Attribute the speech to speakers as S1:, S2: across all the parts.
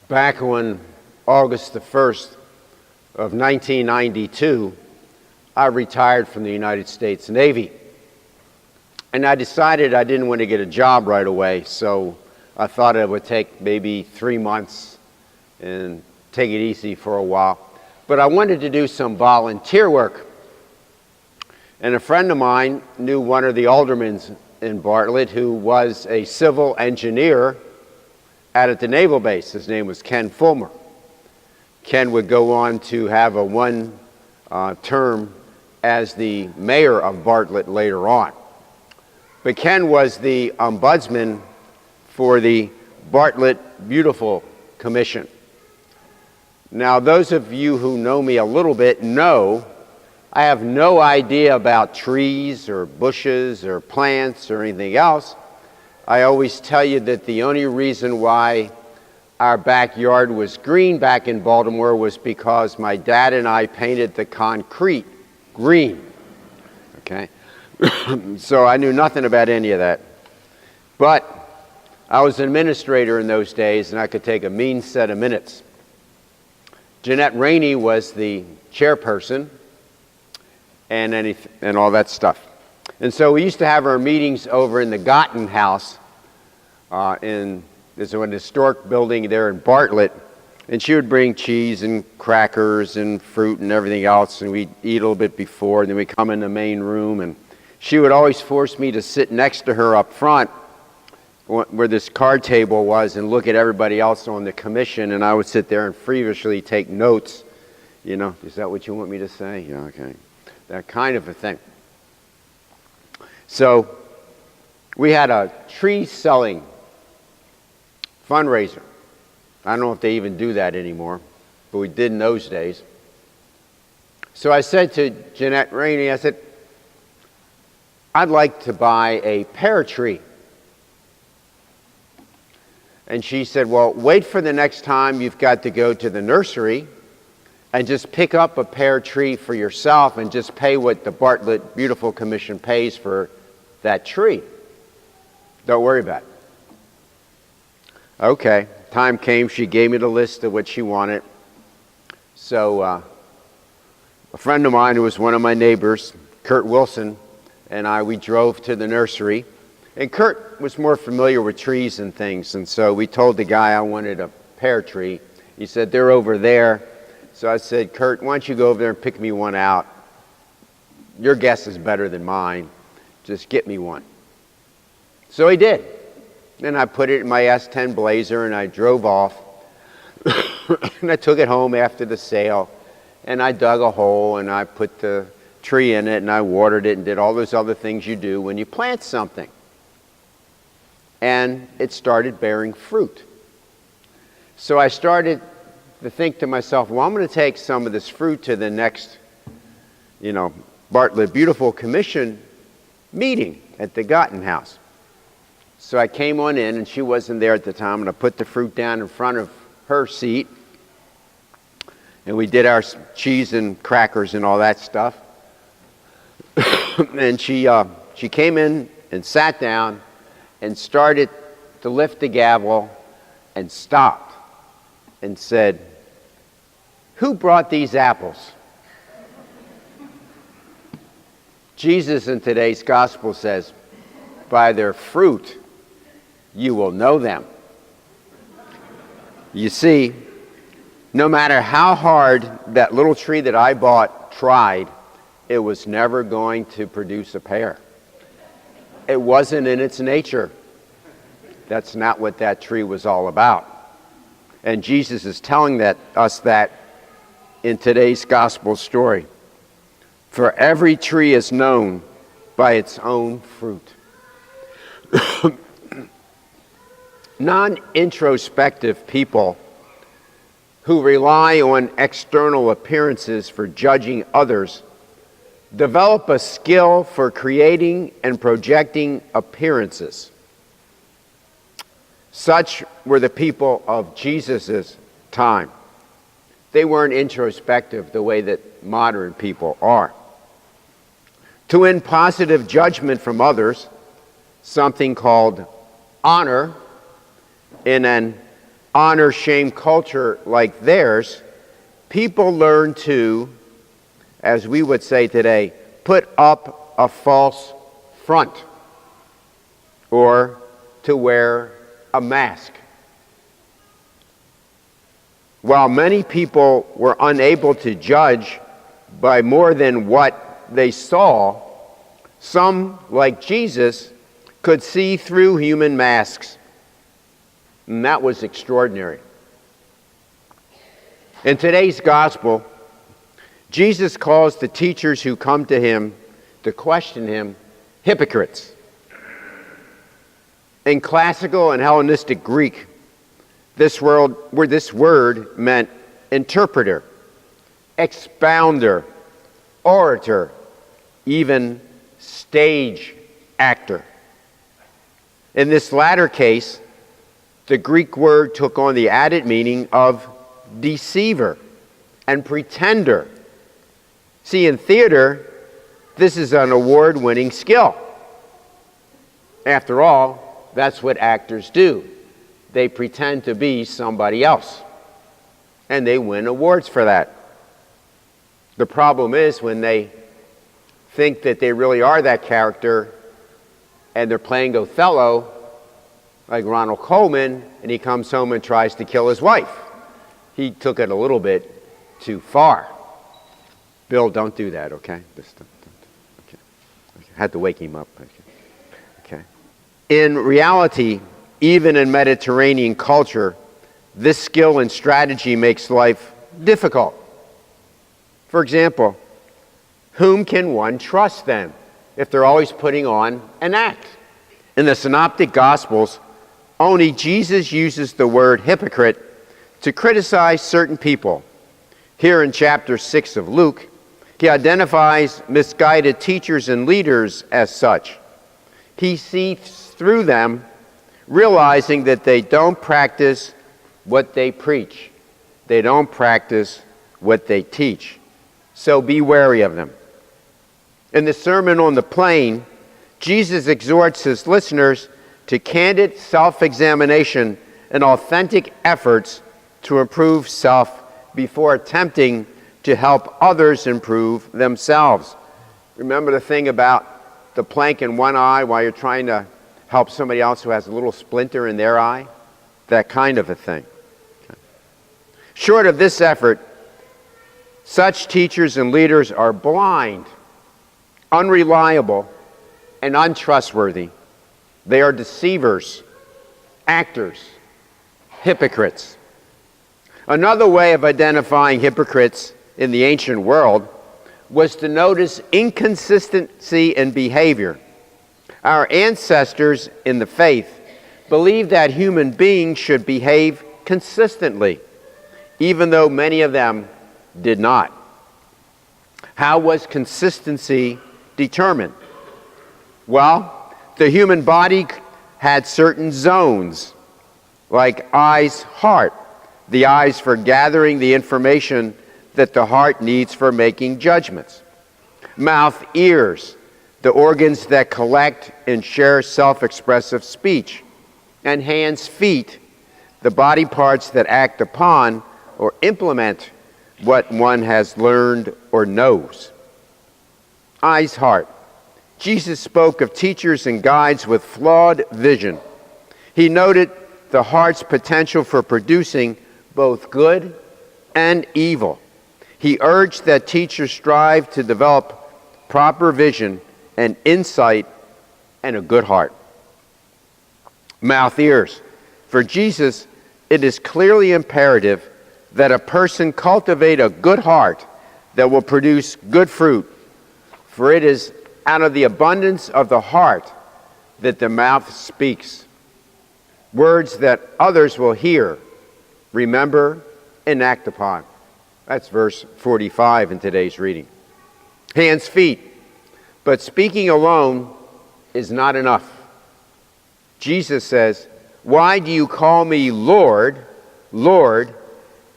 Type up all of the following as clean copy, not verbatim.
S1: Back on August the 1st of 1992, I retired from the United States Navy. And I decided I didn't want to get a job right away, so I thought it would take maybe 3 months and take it easy for a while. But I wanted to do some volunteer work. And a friend of mine knew one of the aldermen in Bartlett who was a civil engineer out at the naval base. His name was Ken Fulmer. Ken would go on to have a one-term as the mayor of Bartlett later on. But Ken was the ombudsman for the Bartlett Beautiful Commission. Now, those of you who know me a little bit know I have no idea about trees or bushes or plants or anything else. I always tell you that the only reason why our backyard was green back in Baltimore was because my dad and I painted the concrete green. Okay? So I knew nothing about any of that. But I was an administrator in those days, and I could take a mean set of minutes. Jeanette Rainey was the chairperson and all that stuff. And so we used to have our meetings over in the Gotten House. There's an historic building there in Bartlett, and she would bring cheese and crackers and fruit and everything else, and we'd eat a little bit before, and then we'd come in the main room, and she would always force me to sit next to her up front where this card table was and look at everybody else on the commission, and I would sit there and feverishly take notes. You know, is that what you want me to say? Yeah, okay. That kind of a thing. So we had a tree selling fundraiser. I don't know if they even do that anymore, but we did in those days. So I said to Jeanette Rainey, I said, I'd like to buy a pear tree. And she said, well, wait for the next time you've got to go to the nursery and just pick up a pear tree for yourself and just pay what the Bartlett Beautiful Commission pays for that tree. Don't worry about it. Okay, time came, she gave me the list of what she wanted. So a friend of mine who was one of my neighbors, Kurt Wilson, and we drove to the nursery. And Kurt was more familiar with trees and things, and so we told the guy I wanted a pear tree. He said, they're over there. So I said, Kurt, why don't you go over there and pick me one out? Your guess is better than mine. Just get me one. So he did. And I put it in my S10 Blazer, and I drove off. And I took it home after the sale, and I dug a hole, and I put the tree in it, and I watered it, and did all those other things you do when you plant something. And it started bearing fruit. So I started to think to myself, well, I'm going to take some of this fruit to the next, Bartlett Beautiful Commission meeting at the Gotten House. So I came on in, and she wasn't there at the time, and I put the fruit down in front of her seat, and we did our cheese and crackers and all that stuff. And she came in and sat down and started to lift the gavel and stopped and said, who brought these apples? Jesus in today's gospel says, by their fruit you will know them. You see, no matter how hard that little tree that I bought tried, it was never going to produce a pear. It wasn't in its nature. That's not what that tree was all about. And Jesus is telling us that in today's gospel story. For every tree is known by its own fruit. Non-introspective people who rely on external appearances for judging others develop a skill for creating and projecting appearances. Such were the people of Jesus' time. They weren't introspective the way that modern people are. To win positive judgment from others, something called honor in an honor shame culture like theirs, people learn to, as we would say today, put up a false front or to wear a mask. While many people were unable to judge by more than what they saw, some, like Jesus, could see through human masks. And that was extraordinary. In today's gospel, Jesus calls the teachers who come to him to question him hypocrites. In classical and Hellenistic Greek, this word meant interpreter, expounder, orator, even stage actor. In this latter case, the Greek word took on the added meaning of deceiver and pretender. See, in theater, this is an award-winning skill. After all, that's what actors do. They pretend to be somebody else, and they win awards for that. The problem is when they think that they really are that character and they're playing Othello, like Ronald Colman, and he comes home and tries to kill his wife. He took it a little bit too far. Bill, don't do that, okay? Okay. I had to wake him up. Okay. In reality, even in Mediterranean culture, this skill and strategy makes life difficult. For example, whom can one trust then if they're always putting on an act? In the Synoptic Gospels, only Jesus uses the word hypocrite to criticize certain people. Here in chapter 6 of Luke, he identifies misguided teachers and leaders as such. He sees through them, realizing that they don't practice what they preach. They don't practice what they teach. So be wary of them. In the Sermon on the Plain, Jesus exhorts his listeners to candid self-examination and authentic efforts to improve self before attempting to help others improve themselves. Remember the thing about the plank in one eye while you're trying to help somebody else who has a little splinter in their eye? That kind of a thing. Okay. Short of this effort, such teachers and leaders are blind, unreliable, and untrustworthy. They are deceivers, actors, hypocrites. Another way of identifying hypocrites in the ancient world was to notice inconsistency in behavior. Our ancestors in the faith believed that human beings should behave consistently, even though many of them did not. How was consistency determined? Well, the human body had certain zones, like eyes, heart. The eyes for gathering the information that the heart needs for making judgments. Mouth, ears, the organs that collect and share self-expressive speech. And hands, feet, the body parts that act upon or implement what one has learned or knows. Eyes, heart. Jesus spoke of teachers and guides with flawed vision. He noted the heart's potential for producing both good and evil. He urged that teachers strive to develop proper vision and insight and a good heart. Mouth, ears. For Jesus, it is clearly imperative that a person cultivate a good heart that will produce good fruit. For it is out of the abundance of the heart that the mouth speaks. Words that others will hear, remember, and act upon. That's verse 45 in today's reading. Hands, feet. But speaking alone is not enough. Jesus says, "Why do you call me Lord, Lord,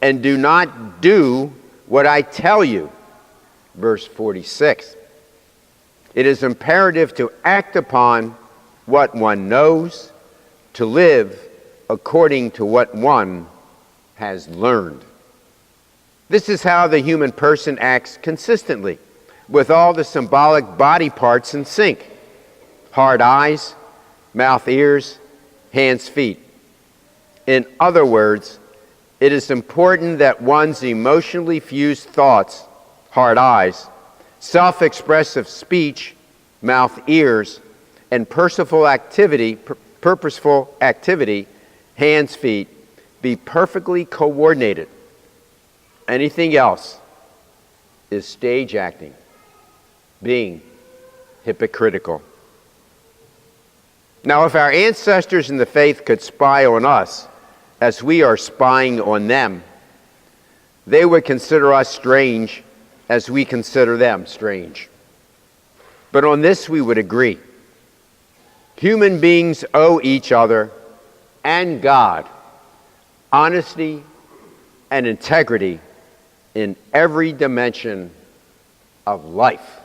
S1: and do not do what I tell you?" Verse 46. It is imperative to act upon what one knows, to live according to what one has learned. This is how the human person acts consistently, with all the symbolic body parts in sync: heart, eyes, mouth, ears, hands, feet. In other words, it is important that one's emotionally fused thoughts, heart, eyes, self-expressive speech, mouth, ears, and purposeful activity, hands, feet, be perfectly coordinated. Anything else is stage acting, being hypocritical. Now, if our ancestors in the faith could spy on us as we are spying on them, they would consider us strange as we consider them strange. But on this we would agree. Human beings owe each other and God honesty and integrity in every dimension of life.